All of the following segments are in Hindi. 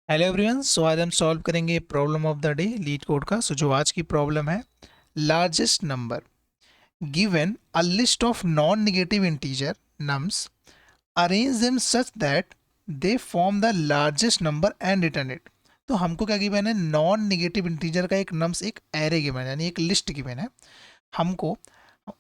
हेलो एवरीवन, सो आज हम सॉल्व करेंगे problem of the day leet code का। जो आज की प्रॉब्लम है, largest number given a list of non negative integer nums, arrange them such that they form the largest number and return it. तो हमको क्या गिवन है? नॉन नेगेटिव इंटीजर का एक नम्स, एक एरे गिवन है, यानी एक लिस्ट गिवन है। हमको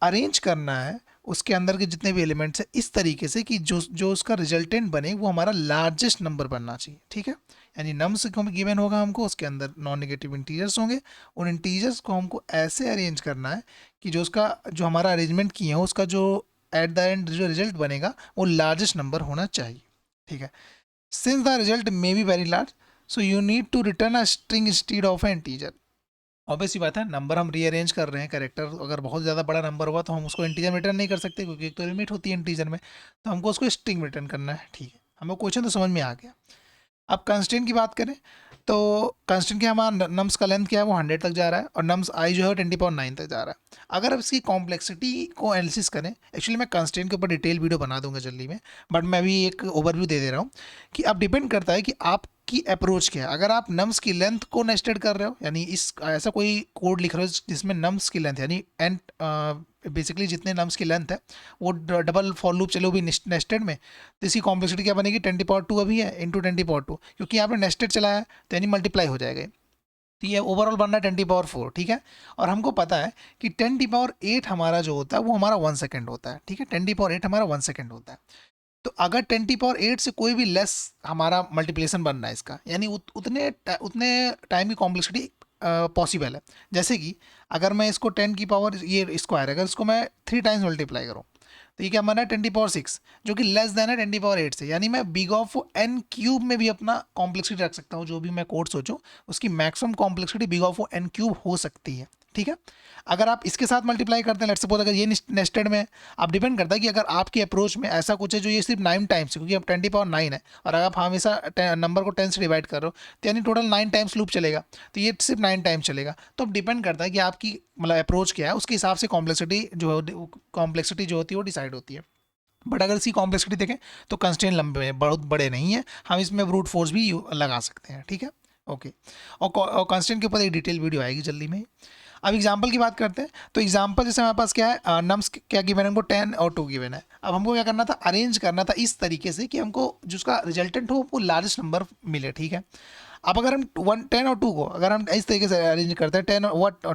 अरेंज करना है उसके अंदर के जितने भी एलिमेंट्स हैं इस तरीके से कि जो जो उसका रिजल्टेंट बने वो हमारा लार्जेस्ट नंबर बनना चाहिए। ठीक है, यानी नम्स गिवन होगा हमको, उसके अंदर नॉन नेगेटिव इंटीजर्स होंगे। उन इंटीजर्स को हमको ऐसे अरेंज करना है कि जो उसका जो हमारा अरेंजमेंट किए हैं उसका जो एट द एंड जो रिजल्ट बनेगा वो लार्जेस्ट नंबर होना चाहिए। ठीक है, since the result may be very large, so you need to return a string instead of a integer. Obvious सी बात है, नंबर हम रीअरेंज कर रहे हैं। कैरेक्टर अगर बहुत ज़्यादा बड़ा नंबर हुआ तो हम उसको इंटीजर रिटर्न नहीं कर सकते, क्योंकि एक तो लिमिट होती है इंटीजर में, तो हमको उसको स्ट्रिंग रिटर्न करना है। ठीक है, हमें क्वेश्चन तो समझ में आ गया। अब कंस्टेंट की बात करें तो कंस्टेंट क्या, हमारा नम्स का लेंथ क्या है, वो 100 तक जा रहा है, और नम्स आई जो है 10⁹ तक जा रहा है। अगर अब इसकी कॉम्प्लेक्सिटी को एनालिसिस करें, एक्चुअली मैं कंस्टेंट के ऊपर डिटेल वीडियो बना दूंगा जल्दी में, बट मैं अभी एक ओवरव्यू दे दे रहा हूँ कि अब डिपेंड करता है कि आपकी अप्रोच क्या है। अगर आप नम्स की लेंथ को नेस्टेड कर रहे हो, यानी इस ऐसा कोई कोड लिख रहे हो जिसमें नम्स की लेंथ यानी एंड बेसिकली जितने नम्स की लेंथ है वो डबल फॉर लूप चलो भी नेस्टेड में, तो इसकी कॉम्प्लेक्सिटी क्या बनेगी? 10⁻² अभी है इंटू 10⁻², क्योंकि यहाँ पे नेस्टेड चला है तो यानी मल्टीप्लाई हो जाएगा। तो ये ओवरऑल बन रहा है 10⁻4। ठीक है, और हमको पता है कि 10⁸ हमारा जो होता है वो हमारा 1 सेकेंड होता है। ठीक है, 10⁸ हमारा 1 सेकेंड होता है। तो अगर 10⁸ से कोई भी लेस हमारा मल्टीप्लिकेशन बन रहा है इसका, यानी उतने टाइम की कॉम्प्लेक्सिटी पॉसिबल है। जैसे कि अगर मैं इसको 10 की पावर ये स्क्वायर, अगर इसको मैं 3 टाइम्स मल्टीप्लाई करूँ तो ये क्या बना है? 10⁶, जो कि लेस देन है 10⁸ से। यानी मैं बिग ऑफ एन क्यूब में भी अपना कॉम्प्लेक्सिटी रख सकता हूँ। जो भी मैं कोड सोचूं उसकी maximum complexity big of n cube हो सकती है। ठीक है, अगर आप इसके साथ मल्टीप्लाई करते हैं, लेट्स सपोज अगर ये नेस्टेड में, आप डिपेंड करता है कि अगर आपकी अप्रोच में ऐसा कुछ है जो ये सिर्फ 9 टाइम्स, क्योंकि अब 10⁹ है, और अगर आप हमेशा नंबर को 10 से डिवाइड कर रहे हो तो यानी टोटल 9 टाइम्स लूप चलेगा, तो ये सिर्फ 9 टाइम्स चलेगा। तो अब डिपेंड करता है कि आपकी मतलब अप्रोच क्या है, उसके हिसाब से कॉम्प्लेक्सिटी जो होती है वो डिसाइड होती है। बट अगर इसकी कॉम्प्लेक्सिटी देखें तो कंस्ट्रेंट लंबे हैं, बहुत बड़े नहीं हैं, हम इसमें ब्रूट फोर्स भी लगा सकते हैं। ठीक है, ओके। और कंस्ट्रेंट के ऊपर एक डिटेल वीडियो आएगी जल्दी में। अब एग्जाम्पल की बात करते हैं, तो एग्जाम्पल जैसे हमारे पास क्या है, नम्स क्या गिवन है हमको 10 और 2 गिवन है। अब हमको क्या करना था? अरेंज करना था इस तरीके से कि हमको जिसका रिजल्टेंट हो वो लार्जेस्ट नंबर मिले। ठीक है, अब अगर हम 10 और 2 को अगर हम इस तरीके से अरेंज करते हैं,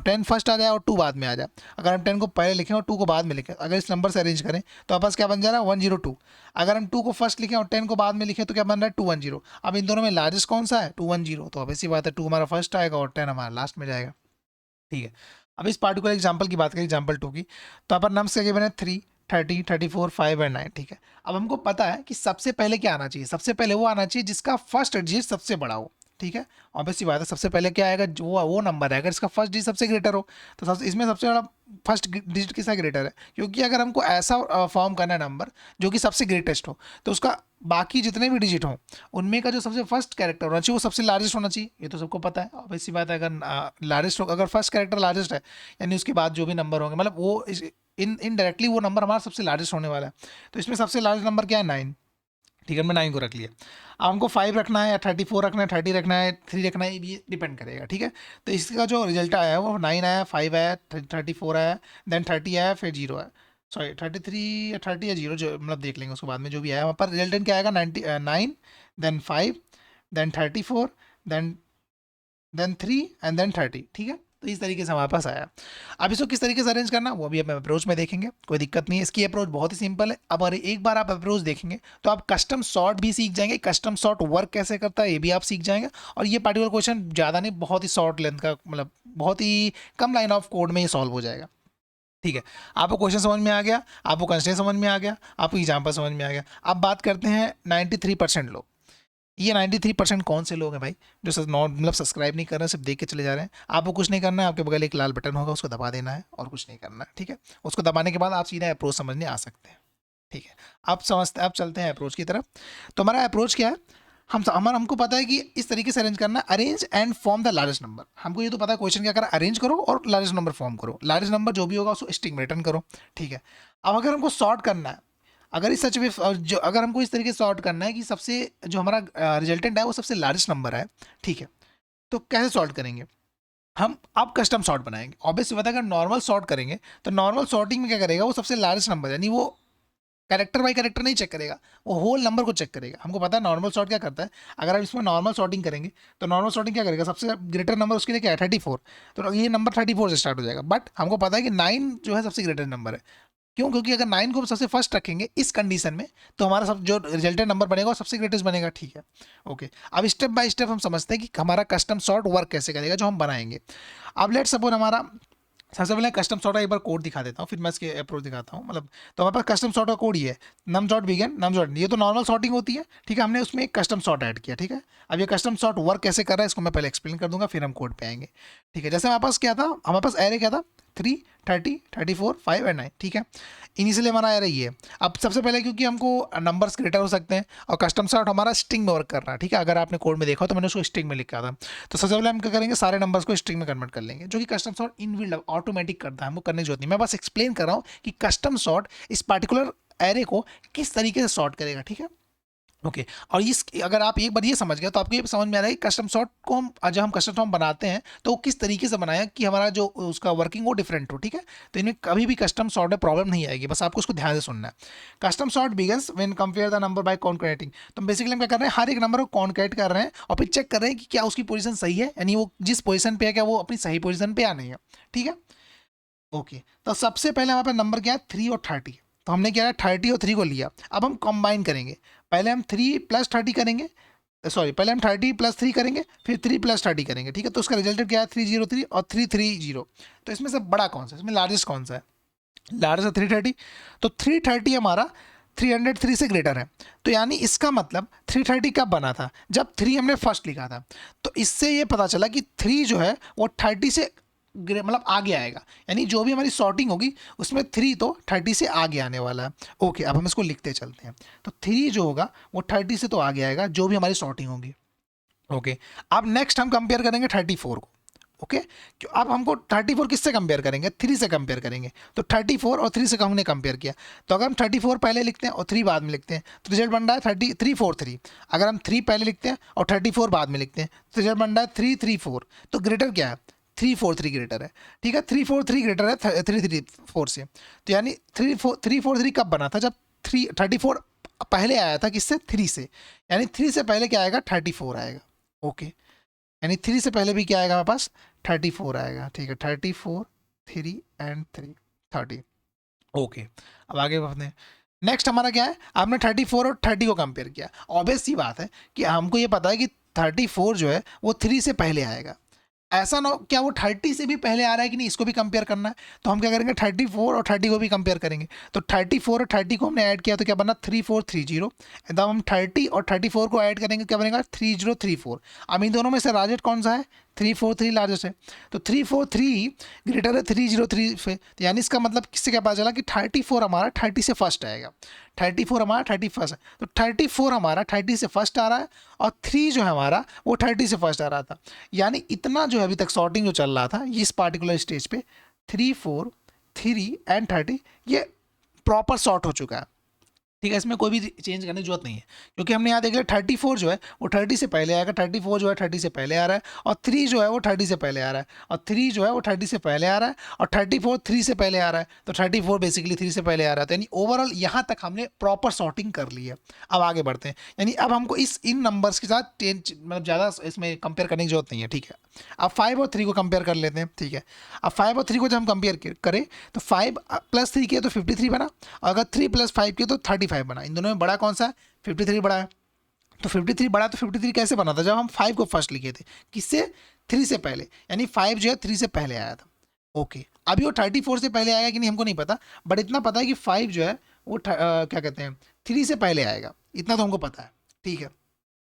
10 फर्स्ट आ जाए और 2 बाद में आ जाए, अगर हम 10 को पहले लिखें और 2 को बाद में लिखें, अगर इस नंबर से अरेंज करें तो आपस क्या बन जा रहा है? 102। अगर हम 2 को फर्स्ट लिखें और 10 को बाद में लिखें तो क्या बन रहा है? 210। अब इन दोनों में लार्जेस्ट कौन सा है? 210। तो अब ऐसी बात है 2 हमारा फर्स्ट आएगा और 10 हमारा लास्ट में जाएगा। ठीक है, अब इस पार्टिकुलर एग्जाम्पल की बात करें, एग्जाम्पल 2 की, तो यहाँ पर नम्स क्या गिवन है? 3, 30, 34, 5 एंड 9। ठीक है, अब हमको पता है कि सबसे पहले क्या आना चाहिए? सबसे पहले वो आना चाहिए जिसका फर्स्ट डिजिट सबसे बड़ा हो। ठीक है, ऑब्वियसली बात है, सबसे पहले क्या आएगा? जो वो नंबर है अगर इसका फर्स्ट डिजिट सबसे ग्रेटर हो, तो इसमें सबसे बड़ा फर्स्ट डिजिट किसका ग्रेटर है? क्योंकि अगर हमको ऐसा फॉर्म करना है नंबर जो कि सबसे ग्रेटेस्ट हो, तो उसका बाकी जितने भी डिजिट हों उनमें का जो सबसे फर्स्ट कैरेक्टर होना चाहिए वो सबसे लार्जेस्ट होना चाहिए। ये तो सबको पता है, ऑब्वियस सी बात है। अगर लार्जेस्ट हो, अगर फर्स्ट कैरेक्टर लार्जेस्ट है, यानी उसके बाद जो भी नंबर होंगे, मतलब वो इनडायरेक्टली वो नंबर हमारा सबसे लार्जेस्ट होने वाला है। तो इसमें सबसे लार्जेस्ट नंबर क्या है? 9। ठीक है, मैं 9 को रख लिया। अब हमको 5 रखना है या 34 रखना है, 30 रखना है, 3 रखना है, ये डिपेंड करेगा। ठीक है, तो इसका जो रिजल्ट आया है वो 9 आया, 5 आया, 34 आया, देन 30 आया, फिर 0 आया। सॉरी 33 या 30 या 0, जो मतलब देख लेंगे उसके बाद में जो भी आया वहाँ पर रिजल्टेंट क्या आएगा? 9, then 5, then 34, then 3 and then 30। ठीक है, तो इस तरीके से हमारे पास आया। अब इसको किस तरीके से अरेंज करना वो भी हम अप्रोच में देखेंगे, कोई दिक्कत नहीं है। इसकी अप्रोच बहुत ही सिंपल है। अब अगर एक बार आप अप्रोच देखेंगे तो आप कस्टम सॉर्ट भी सीख जाएंगे, कस्टम सॉर्ट वर्क कैसे करता है ये भी आप सीख जाएंगे। और ये पर्टिकुलर क्वेश्चन ज़्यादा नहीं, बहुत ही शॉर्ट लेंथ का, मतलब बहुत ही कम लाइन ऑफ कोड में ये सॉल्व हो जाएगा। ठीक है, आपको क्वेश्चन समझ में आ गया, आपको कंस्ट्रेंट समझ में आ गया, आपको एग्जाम्पल समझ में आ गया। अब बात करते हैं 93% लोग। ये 93% कौन से लोग हैं भाई जो नॉट मतलब सब्सक्राइब नहीं कर रहे हैं, सिर्फ देख के चले जा रहे हैं? आपको कुछ नहीं करना है, आपके बगल एक लाल बटन होगा, उसको दबा देना है और कुछ नहीं करना है। ठीक है, उसको दबाने के बाद आप सीधा अप्रोच समझने आ सकते हैं। ठीक है, आप समझते, आप चलते हैं अप्रोच की तरफ। तो हमारा अप्रोच क्या है? हमको पता है कि इस तरीके से अरेंज करना है, arrange and form the largest number. हमको ये तो पता है क्वेश्चन क्या करा, अरेंज करो और लार्जेस्ट नंबर फॉर्म करो, लार्जेस्ट नंबर जो भी होगा उसको स्ट्रिंग में रिटर्न करो। ठीक है, अब अगर हमको सॉर्ट करना है, अगर इस सच में जो अगर हमको इस तरीके से सॉर्ट करना है कि सबसे जो हमारा रिजल्टेंट है वो सबसे लार्जेस्ट नंबर है, ठीक है, तो कैसे सॉर्ट करेंगे हम? अब कस्टम सॉर्ट बनाएंगे। ऑब्वियसली पता है, अगर नॉर्मल सॉर्ट करेंगे तो नॉर्मल सॉर्टिंग में क्या करेगा, वो सबसे लार्जेस्ट नंबर यानी वो कैरेक्टर बाई कैरेक्टर नहीं चेक करेगा, वो होल नंबर को चेक करेगा। हमको पता है नॉर्मल सॉर्ट क्या करता है, अगर आप इसमें नॉर्मल सॉर्टिंग करेंगे तो नॉर्मल सॉर्टिंग क्या करेगा, सबसे ग्रेटर नंबर उसके लिए क्या है 34, तो ये नंबर 34 से स्टार्ट हो जाएगा। बट हमको पता है कि 9 जो है सबसे ग्रेटर नंबर है। क्यों? क्योंकि अगर 9 को हम सबसे फर्स्ट रखेंगे इस कंडीशन में, तो हमारा सब जो रिजल्टेंट नंबर बनेगा वो सबसे ग्रेटेस्ट बनेगा, ठीक है। ओके, अब स्टेप बाय स्टेप हम समझते हैं कि हमारा कस्टम सॉर्ट वर्क कैसे करेगा जो हम बनाएंगे। अब लेट सपोज हमारा सबसे पहले कस्टम सॉर्ट का एक बार कोड दिखा देता हूँ, फिर मैं इसके अप्रोच दिखाता हूँ। मतलब तो हमारे पास कस्टम सॉर्ट का कोड ही है, num dot begin num dot, ये तो नॉर्मल सॉर्टिंग होती है, ठीक है। हमने उसमें एक कस्टम सॉर्ट ऐड किया, ठीक है। अब ये कस्टम सॉर्ट वर्क कैसे कर रहा है इसको मैं पहले एक्सप्लेन कर दूंगा, फिर हम कोड पे आएंगे, ठीक है। जैसे हमारे पास क्या था, हमारे पास एरे क्या था 3, 30, 34, 5 एंड 9, ठीक है। इनिशियली हमारा एरे ये है। अब सबसे पहले क्योंकि हमको नंबर्स ग्रेटर हो सकते हैं और कस्टम सॉर्ट हमारा स्ट्रिंग में वर्क कर रहा है, ठीक है। अगर आपने कोड में देखा तो मैंने उसको स्ट्रिंग में लिखा था, तो सबसे पहले हम क्या करेंगे, सारे नंबर्स को स्ट्रिंग में कन्वर्ट कर लेंगे, जो कि कस्टम सॉर्ट इनबिल्ट ऑटोमेटिक करता है, हमको करने की जरूरत नहीं। मैं बस एक्सप्लेन कर रहा हूँ कि कस्टम सॉर्ट इस पर्टिकुलर एरे को किस तरीके से सॉर्ट करेगा, ठीक है। ओके, और इस अगर आप एक बार ये समझ गए तो आपको ये समझ में आ रहा है कि कस्टम सॉर्ट को हम जब हम कस्टम सॉर्ट बनाते हैं तो वो किस तरीके से बनाया कि हमारा जो उसका वर्किंग वो डिफरेंट हो, ठीक है। तो इनमें कभी भी कस्टम सॉर्ट में प्रॉब्लम नहीं आएगी, बस आपको उसको ध्यान से सुनना है। Custom sort begins when compare the number by concatenating. तो बेसिकली हम क्या कर रहे हैं, हर एक नंबर को कॉन्कैट कर रहे हैं और फिर चेक कर रहे हैं कि क्या उसकी पोजीशन सही है, यानी वो जिस पोजीशन पे है क्या वो अपनी सही पोजीशन पे या नहीं है, ठीक है। ओके, तो सबसे पहले हमारे पास नंबर क्या है 3 और 30, तो हमने क्या है 30 और 3 को लिया। अब हम कंबाइन करेंगे, पहले हम 3 प्लस 30 करेंगे, सॉरी पहले हम 30 प्लस 3 करेंगे, फिर 3 प्लस 30 करेंगे, ठीक है। तो उसका रिजल्ट क्या है 303 और 330। तो इसमें से बड़ा कौन सा है, इसमें लार्जेस्ट कौन सा है, लार्जेस्ट है 330। तो 330 हमारा 303 से ग्रेटर है, तो यानी इसका मतलब 330 कब बना था, जब 3 हमने फर्स्ट लिखा था। तो इससे ये पता चला कि 3 जो है वो 30 से मतलब आगे आएगा, यानी जो भी हमारी सॉर्टिंग होगी उसमें 3 तो 30 से आगे आने वाला है। ओके, अब हम इसको लिखते चलते हैं। तो 3 जो होगा वो 30 से तो आगे आएगा जो भी हमारी सॉर्टिंग होगी। ओके, अब नेक्स्ट हम कंपेयर करेंगे 34 को। ओके, क्यों? अब हमको 34 किससे कंपेयर करेंगे, 3 से कंपेयर करेंगे। तो 34 और 3 से हमने कंपेयर किया, तो अगर हम 34 पहले लिखते हैं और 3 बाद में लिखते हैं तो रिजल्ट बन रहा है 343। अगर हम 3 पहले लिखते हैं और 34 बाद में लिखते हैं तो रिजल्ट बन रहा है 334। तो ग्रेटर क्या है, 343 ग्रेटर है, ठीक है। 343 ग्रेटर है 334 से। तो यानी 343 कब बना था, जब 34 पहले आया था किससे, 3 से, यानी 3 से पहले क्या आएगा 34 आएगा। ओके, यानी 3 से पहले भी क्या आएगा हमारे पास 34 आएगा, ठीक है। 34, 3 एंड 3 30। ओके, अब आगे बढ़ते हैं। नेक्स्ट हमारा क्या है, आपने 34 और 30 को कंपेयर किया। ऑब्वियस सी बात है कि हमको ये पता है कि 34 जो है वो 3 से पहले आएगा। ऐसा ना हो क्या वो 30 से भी पहले आ रहा है कि नहीं, इसको भी कंपेयर करना है। तो हम क्या करेंगे 34 और 30 को भी कंपेयर करेंगे। तो 34 और 30 को हमने ऐड किया तो क्या बना 3430। जब हम 30 और 34 को ऐड करेंगे क्या बनेगा 3034। अब इन दोनों में से लार्जेस्ट कौन सा है, 343 लार्जेस्ट है। तो 343 ग्रेटर है 303 से, तो यानी इसका मतलब किससे क्या पता चला कि 34 हमारा 30 से फर्स्ट आएगा। 34 हमारा 31 है, तो 34 हमारा 30 से फर्स्ट आ रहा है और 3 जो है हमारा वो 30 से फर्स्ट आ रहा था। यानी इतना जो है अभी तक सॉर्टिंग जो चल रहा था इस पार्टिकुलर स्टेज पे 3, 4, 3 एंड 30 ये प्रॉपर सॉर्ट हो चुका है, ठीक है। इसमें कोई भी चेंज करने की जरूरत नहीं है, क्योंकि हमने यहाँ देख लिया 34 जो है वो 30 से पहले आएगा, 34 जो है 30 से पहले आ रहा है, और 3 जो है वो 30 से पहले आ रहा है, और 3 जो है वो 30 से पहले आ रहा है, और 34 3 से पहले आ रहा है, तो 34 बेसिकली 3 से पहले आ रहा है। तो यानी ओवरऑल यहाँ तक हमने प्रॉपर सॉर्टिंग कर ली है। अब आगे बढ़ते हैं, यानी अब हमको इन नंबर्स के साथ मतलब ज़्यादा इसमें कंपेयर करने की जरूरत नहीं है, ठीक है। अब 5 और 3 को कंपेयर कर लेते हैं, ठीक है। अब 5 और 3 को जब हम कंपेयर करें तो 5 प्लस 3 किया तो 53 बना, और अगर 3 प्लस 5 किया तो 35 बना। इन दोनों में बड़ा कौन सा है, 53 बड़ा है। तो 53 बड़ा, तो 53 कैसे बना था, जब हम 5 को फर्स्ट लिखे थे किससे, 3 से पहले, यानी 5 जो है 3 से पहले आया था। ओके, अभी वो 34 से पहले आएगा कि नहीं हमको नहीं पता, बट इतना पता है कि 5 जो है वो क्या कहते हैं 3 से पहले आएगा, इतना तो हमको पता है, ठीक है।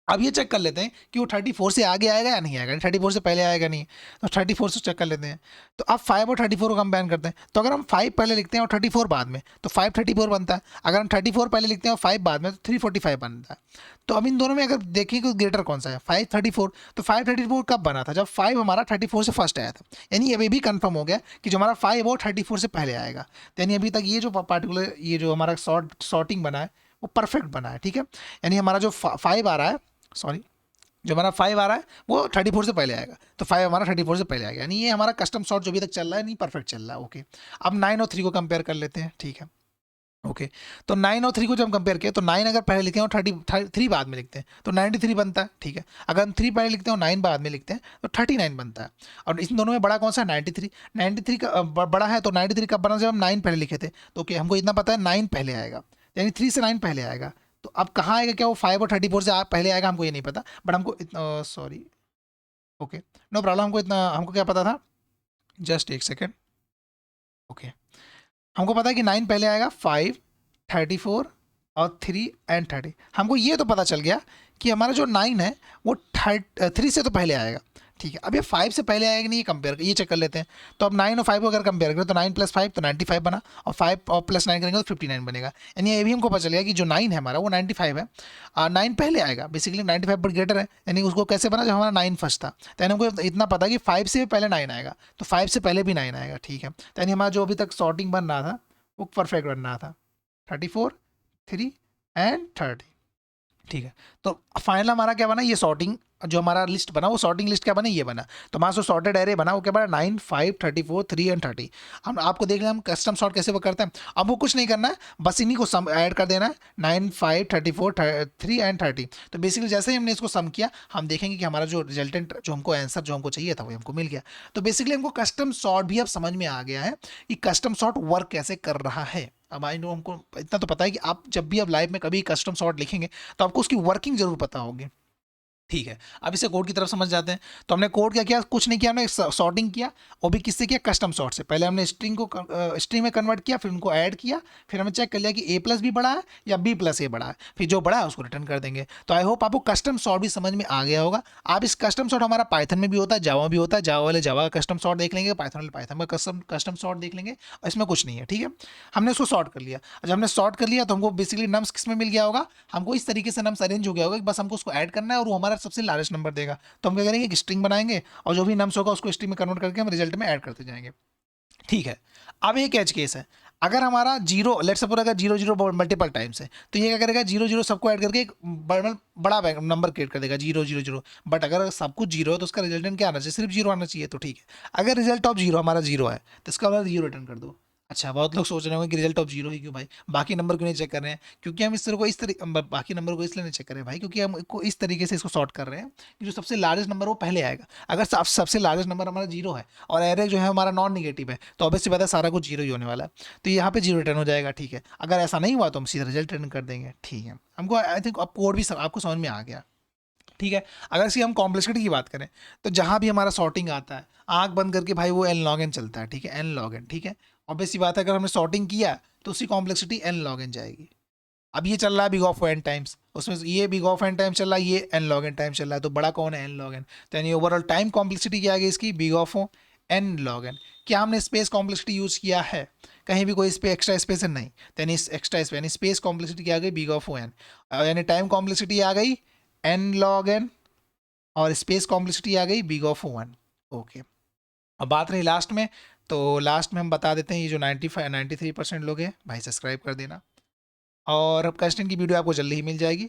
अब ये चेक कर लेते हैं कि वो 34 से आगे आएगा या नहीं आएगा, 34 से पहले आएगा नहीं, तो 34 से चेक कर लेते हैं। तो अब 5 और 34 को कंबाइन करते हैं, तो अगर हम 5 पहले लिखते हैं और 34 बाद में तो 534 बनता है, अगर हम 34 पहले लिखते हैं और 5 बाद में तो 345 बनता है। तो अब इन दोनों में अगर देखें कि ग्रेटर कौन सा है, 534, तो 534 कब बना था, जब 5 हमारा 34 से फर्स्ट आया था, यानी अभी भी कंफर्म हो गया कि जो हमारा 5 वो 34 से पहले आएगा। यानी अभी तक ये जो पार्टिकुलर ये जो हमारा सॉर्टिंग बना है वो परफेक्ट बना है, ठीक है। यानी हमारा जो 5 आ रहा है, सॉरी, जो हमारा 5 आ रहा है वो 34 से पहले आएगा, तो 5 हमारा 34 से पहले आएगा, यानी ये हमारा कस्टम सॉर्ट जो अभी तक चल रहा है नहीं परफेक्ट चल रहा है। ओके, अब 9 और 3 को कंपेयर कर लेते हैं, ठीक है। ओके, तो 9 और 3 को जब हम कंपेयर किया तो 9 अगर पहले लिखते हैं और 3 बाद में लिखते हैं तो 93 बनता है, ठीक है। अगर हम 3 पहले लिखते हैं और 9 बाद में लिखते हैं तो 39 बनता है। और इन दोनों में बड़ा कौन सा है, 93। 93 का बड़ा है, तो 93 कब बना, जब हम 9 पहले लिखे थे। तो ओके, हमको इतना पता है 9 पहले आएगा, यानी 3 से 9 पहले आएगा। तो अब कहाँ आएगा, क्या वो 5 और 34 से पहले आएगा, हमको ये नहीं पता, बट हमको इतना, सॉरी, ओके, नो प्रॉब्लम, हमको इतना, हमको क्या पता था, जस्ट एक सेकेंड। ओके, हमको पता है कि 9 पहले आएगा, 5, 34 और 3 एंड 30। हमको ये तो पता चल गया कि हमारा जो 9 है वो 3 से तो पहले आएगा, ठीक है। अब ये 5 से पहले आएगा नहीं, ये कंपेयर, ये चेक कर लेते हैं। तो अब 9 और 5 को अगर कंपेयर करें तो 9 + 5 तो 95 बना, और 5 और +9 करेंगे तो 59 बनेगा। यानी ये भी हमको पता चलेगा कि जो 9 है हमारा वो 95 है, 9 पहले आएगा, बेसिकली 95 पर ग्रेटर है, यानी उसको कैसे बना, जब हमारा 9 फर्स्ट था। तो यानी हमको इतना पता है कि 5 से पहले 9 आएगा, तो 5 से पहले भी 9 आएगा, ठीक है। तो यानी हमारा जो अभी तक सॉर्टिंग बन रहा था वो परफेक्ट बन रहा था, 34, 3 एंड 30, ठीक है। तो फाइनल हमारा क्या बना, ये सॉर्टिंग जो हमारा लिस्ट बना वो सॉर्टिंग लिस्ट क्या बना, ये बना। तो हमारा जो सॉर्टेड एरे बना वो क्या बना, 9, 5, 34, 3 एंड 30। हम आपको देख लें हम कस्टम सॉर्ट कैसे वो करते हैं। अब वो कुछ नहीं करना है, बस इन्हीं को सम ऐड कर देना है, 9, 5, 34, 3 एंड 30। तो बेसिकली जैसे ही हमने इसको सम किया हम देखेंगे कि हमारा जो रिजल्टेंट जो हमको आंसर जो हमको चाहिए था वो हमको मिल गया। तो बेसिकली हमको कस्टम सॉर्ट भी अब समझ में आ गया है कि कस्टम सॉर्ट वर्क कैसे कर रहा है। अब आई नो, हमको इतना तो पता है कि आप जब भी अब लाइव में कभी कस्टम सॉर्ट लिखेंगे तो आपको उसकी वर्किंग जरूर पता होगी, ठीक है। अब इसे कोड की तरफ समझ जाते हैं। तो हमने कोड क्या किया, कुछ नहीं किया, हमने सॉर्टिंग किया, वो भी किससे किया, कस्टम सॉर्ट से। पहले हमने स्ट्रिंग को स्ट्रिंग में कन्वर्ट किया, फिर उनको ऐड किया, फिर हमें चेक कर लिया कि A+ भी बड़ा है या B+A बड़ा है, फिर जो बड़ा है उसको रिटर्न कर देंगे। तो आई होप आपको कस्टम सॉर्ट भी समझ में आ गया होगा। आप इस कस्टम सॉर्ट हमारा पाइथन में भी होता है, जावा भी होता है, जावा वाले जावा का कस्टम सॉर्ट देख लेंगे, पाइथन वाले पाइथन का कस्टम सॉर्ट देख लेंगे, और इसमें कुछ नहीं है, ठीक है। हमने उसको सॉर्ट कर लिया। जब हमने सॉर्ट कर लिया तो हमको बेसिकली नम्स किस में मिल गया होगा, हमको इस तरीके से नम्स अरेंज हो गया होगा कि बस हमको उसको ऐड करना है और वो हमारा सबसे लार्जेस्ट नंबर देगा। तो हम क्या करेंगे, एक स्ट्रिंग बनाएंगे और जो भी नम्स होगा उसको स्ट्रिंग में कन्वर्ट करके हम रिजल्ट में ऐड करते जाएंगे, ठीक है। अब एक एज केस है, अगर हमारा 0, लेट्स सपोज अगर 0 0 मल्टीपल टाइम्स है तो ये क्या करेगा, 0 0 सबको ऐड करके एक बड़ा नंबर क्रिएट कर देगा, 0 0 0। बट अगर सब कुछ 0 है तो उसका रिजल्टेंट क्या आना चाहिए, सिर्फ 0 आना चाहिए, तो ठीक है। अगर रिजल्ट ऑफ 0 हमारा 0 है तो इसका मतलब 0 रिटर्न कर दो। अच्छा, बहुत लोग सोच रहे होंगे कि रिजल्ट ऑफ 0 ही क्यों भाई, बाकी नंबर क्यों नहीं चेक कर रहे हैं, क्योंकि हम इस तरह को इस तरीके बाकी नंबर को इसलिए नहीं चेक कर रहे हैं भाई, क्योंकि हम इसको इस तरीके से इसको सॉर्ट कर रहे हैं कि जो सबसे लार्जेस्ट नंबर वो पहले आएगा। अगर सबसे लार्जेस्ट नंबर हमारा 0 है और एरे जो है हमारा नॉन निगेटिव है तो ऑब्वियसली बात है सारा कुछ 0 ही होने वाला है, तो यहाँ पे 0 रिटर्न हो जाएगा, ठीक है। अगर ऐसा नहीं हुआ तो हम सीधा रिजल्ट रिटर्न कर देंगे, ठीक है। हमको आई थिंक अब कोड भी आपको समझ में आ गया, ठीक है। अगर इसकी हम कॉम्प्लेक्सिटी की बात करें तो जहाँ भी हमारा सॉर्टिंग आता है आंख बंद करके भाई वो n log n चलता है, ठीक है, n log n, ठीक है। ऑब्वियस सी बात है अगर हमने सॉर्टिंग किया तो उसकी कॉम्प्लेक्सिटी n log n जाएगी। अब ये चल रहा है बिग ऑफ n टाइम्स, उसमें ये बिग ऑफ n टाइम चल रहा है, ये n log n टाइम चल रहा है, तो बड़ा कौन है, n log n। तो यानी ओवरऑल टाइम कॉम्प्लेक्सिटी क्या आ गई इसकी, big of n log n। क्या हमने स्पेस कॉम्प्लेक्सिटी यूज़ किया है, कहीं भी कोई इस पे एक्स्ट्रा स्पेस है नहीं, तो यानी एक्स्ट्रा स्पेस यानी स्पेस कॉम्प्लेक्सिटी क्या आ गई, बिग ऑफ n। यानी टाइम कॉम्प्लेक्सिटी आ गई n log n, और स्पेस कॉम्प्लेक्सिटी आ गई बिग ऑफ 1। ओके, अब बात रही लास्ट में, तो लास्ट में हम बता देते हैं ये जो 93% लोग हैं भाई सब्सक्राइब कर देना, और अब क्वेश्चन की वीडियो आपको जल्दी ही मिल जाएगी।